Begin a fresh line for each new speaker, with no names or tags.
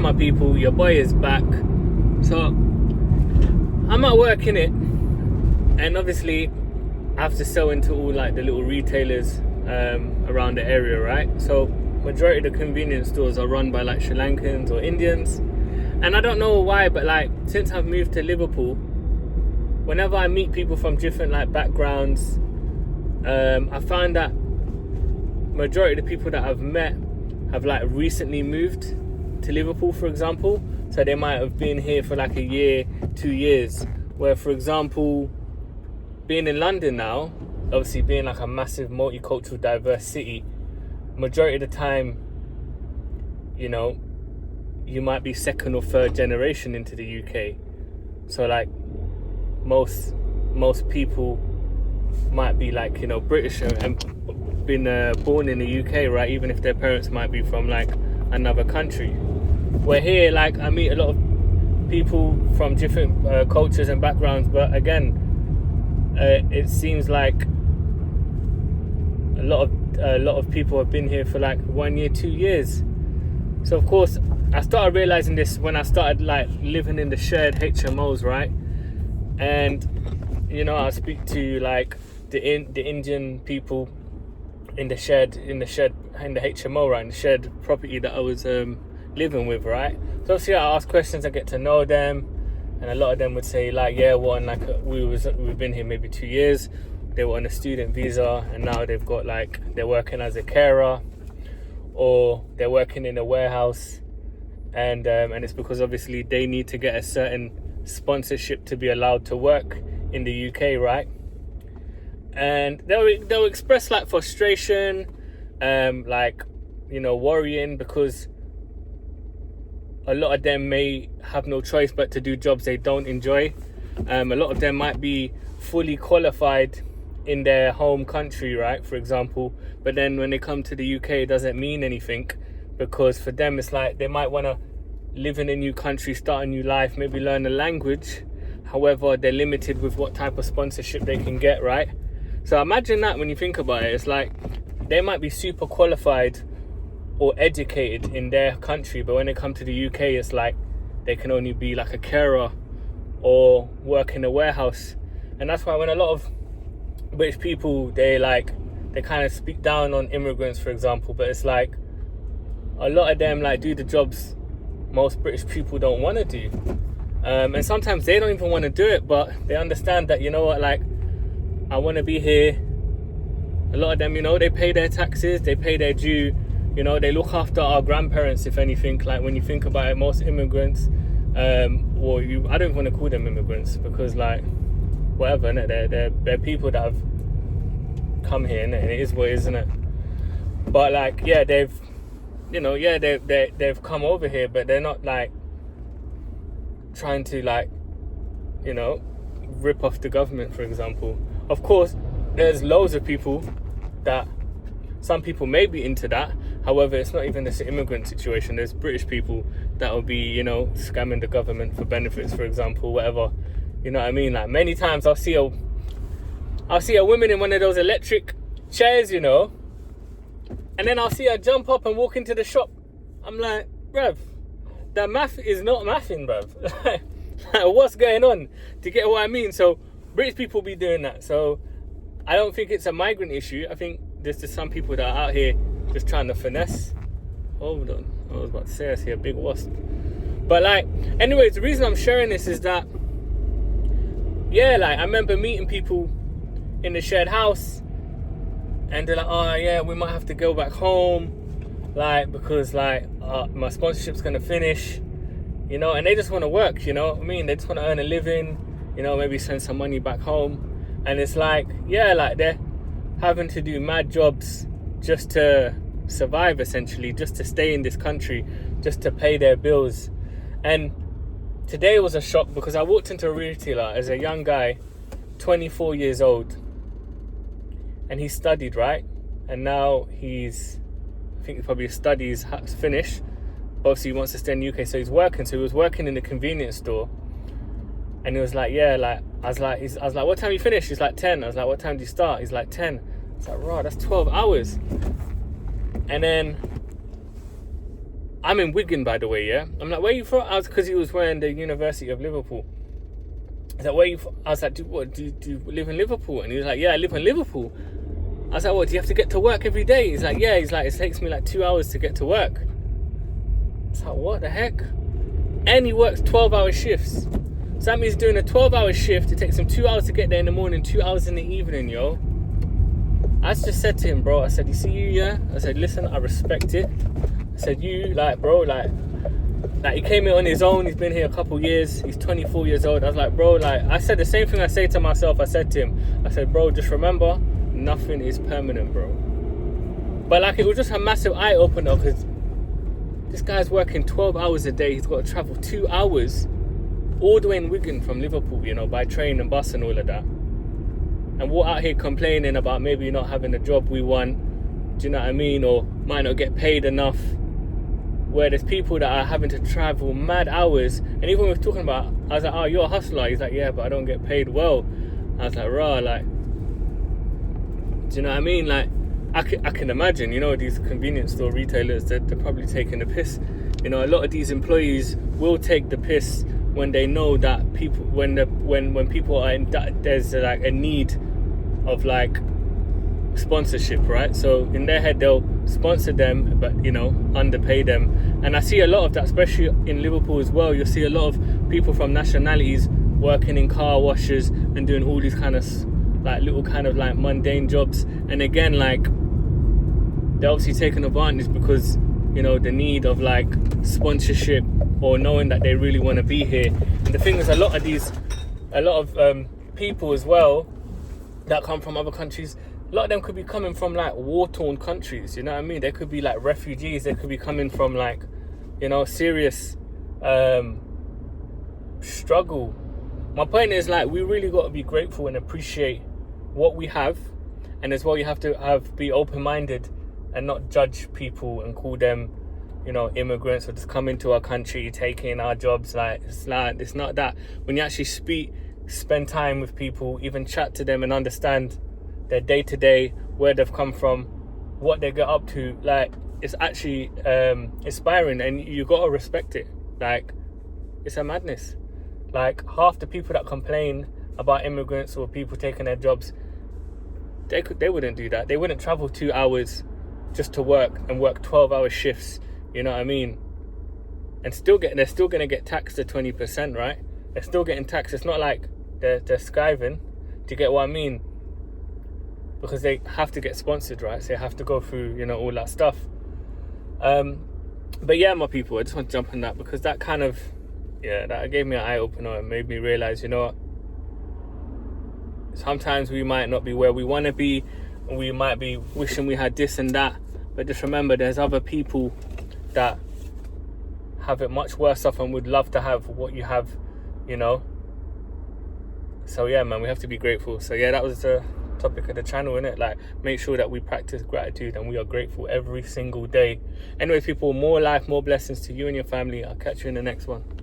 my people, your boy is back. So I'm at work in it, and obviously I have to sell into all like the little retailers around the area, right? So majority of the convenience stores are run by like Sri Lankans or Indians, and I don't know why, but like since I've moved to Liverpool, whenever I meet people from different like backgrounds, I find that majority of the people that I've met have like recently moved to Liverpool, for example. So they might have been here for like a year, 2 years. Where, for example, being in London now, obviously being like a massive multicultural, diverse city, majority of the time, you know, you might be second or third generation into the UK. So like most people might be like, you know, British and been born in the UK, right? Even if their parents might be from like another country. Where here, like, I meet a lot of people from different cultures and backgrounds, but again, it seems like a lot of people have been here for like 1 year, 2 years. So of course, I started realizing this when I started like living in the shared HMOs, right? And you know, I speak to like the Indian people in the HMO, right, in the shared property that I was living with, right? So obviously I ask questions, I get to know them, and a lot of them would say like, yeah, well, and like we've been here maybe 2 years. They were on a student visa, and now they've got like, they're working as a carer, or they're working in a warehouse, and it's because obviously they need to get a certain sponsorship to be allowed to work in the UK, right? And they'll express like frustration, like, you know, worrying, because a lot of them may have no choice but to do jobs they don't enjoy. A lot of them might be fully qualified in their home country, right, for example, but then when they come to the UK, it doesn't mean anything, because for them it's like they might want to live in a new country, start a new life, maybe learn a language. However, they're limited with what type of sponsorship they can get, right? So imagine that when you think about it. It's like they might be super qualified or educated in their country, but when they come to the UK, it's like they can only be like a carer or work in a warehouse. And that's why when a lot of British people, they kind of speak down on immigrants, for example, but it's like a lot of them like do the jobs most British people don't want to do. And sometimes they don't even want to do it, but they understand that, you know what, like, I want to be here. A lot of them, you know, they pay their taxes, they pay their due, you know, they look after our grandparents, if anything. Like, when you think about it, most immigrants, I don't want to call them immigrants, because like, whatever, innit? They're people that have come here, innit? And it is what it is, isn't it? But like, yeah, they've come over here, but they're not like trying to like, you know, rip off the government, for example. Of course, there's loads of people that, some people may be into that. However, it's not even this immigrant situation. There's British people that will be, you know, scamming the government for benefits, for example, whatever. You know what I mean? Like, many times I'll see a woman in one of those electric chairs, you know, and then I'll see her jump up and walk into the shop. I'm like, bruv, that math is not mathing, bruv. Like, what's going on? Do you get what I mean? So British people be doing that. So I don't think it's a migrant issue. I think there's just some people that are out here just trying to finesse. Hold on, I was about to say I see a big wasp. But like, anyways, the reason I'm sharing this is that, yeah, like, I remember meeting people in the shared house, and they're like, oh yeah, we might have to go back home, like, because like my sponsorship's gonna finish, you know, and they just want to work, you know what I mean? They just want to earn a living, you know, maybe send some money back home. And it's like, yeah, like, they're having to do mad jobs just to survive, essentially, just to stay in this country, just to pay their bills. And today was a shock, because I walked into a retailer as a young guy, 24 years old, and he studied, right? And now I think probably his studies finished, but obviously he wants to stay in the UK, so he's working. So he was working in a convenience store, and he was like, yeah, like, I was like, what time you finish? He's like, 10. I was like, what time do you start? He's like, 10. It's like, right, that's 12 hours. And then I'm in Wigan, by the way, yeah? I'm like, where are you from? I was, because he was wearing the University of Liverpool. He's like, where are you from? I was like, do you live in Liverpool? And he was like, yeah, I live in Liverpool. I was like, what, do you have to get to work every day? He's like, yeah. He's like, it takes me like 2 hours to get to work. It's like, what the heck? And he works 12-hour shifts. So that means doing a 12-hour shift, it takes him 2 hours to get there in the morning, 2 hours in the evening, yo. I just said to him, bro, I said, you see you, yeah? I said, listen, I respect it. I said, you, like, bro, like he came here on his own. He's been here a couple years. He's 24 years old. I was like, bro, like, I said the same thing I say to myself. I said to him, I said, bro, just remember, nothing is permanent, bro. But, like, it was just a massive eye-opener because this guy's working 12 hours a day. He's got to travel 2 hours all the way in Wigan from Liverpool, you know, by train and bus and all of that. And we're out here complaining about maybe not having the job we want, do you know what I mean? Or might not get paid enough. Where there's people that are having to travel mad hours. And even when we were talking about, I was like, oh, you're a hustler. He's like, yeah, but I don't get paid well. I was like, rah, like, do you know what I mean? Like, I can imagine, you know, these convenience store retailers, they're probably taking the piss. You know, a lot of these employees will take the piss when they know that people, when people are in, there's like a need of like sponsorship, right? So in their head they'll sponsor them, but you know, underpay them. And I see a lot of that, especially in Liverpool as well. You'll see a lot of people from nationalities working in car washes and doing all these kind of like little kind of like mundane jobs. And again, like, they're obviously taking advantage because, you know, the need of like sponsorship or knowing that they really want to be here. And the thing is, a lot of people as well that come from other countries, a lot of them could be coming from like war-torn countries, you know what I mean? They could be like refugees. They could be coming from like, you know, serious struggle. My point is, like, we really got to be grateful and appreciate what we have. And as well, you have to be open-minded and not judge people and call them, you know, immigrants or just come into our country taking our jobs. Like, it's not that. When you actually spend time with people, even chat to them and understand their day-to-day, where they've come from, what they get up to, like, it's actually inspiring, and you gotta respect it. Like, it's a madness. Like, half the people that complain about immigrants or people taking their jobs, they wouldn't do that. They wouldn't travel 2 hours just to work and work 12-hour shifts, you know what I mean? And they're still gonna get taxed at 20%, right? They're still getting taxed. It's not like they're skiving. Do you get what I mean? Because they have to get sponsored, right? So they have to go through, you know, all that stuff. But yeah, my people, I just want to jump on that because that kind of, yeah, that gave me an eye-opener and made me realize, you know what? Sometimes we might not be where we want to be, and we might be wishing we had this and that, but just remember there's other people that have it much worse off and would love to have what you have, you know. So yeah, man, we have to be grateful. So yeah, that was the topic of the channel, innit? Like, make sure that we practice gratitude and we are grateful every single day. Anyway, people, more life, more blessings to you and your family. I'll catch you in the next one.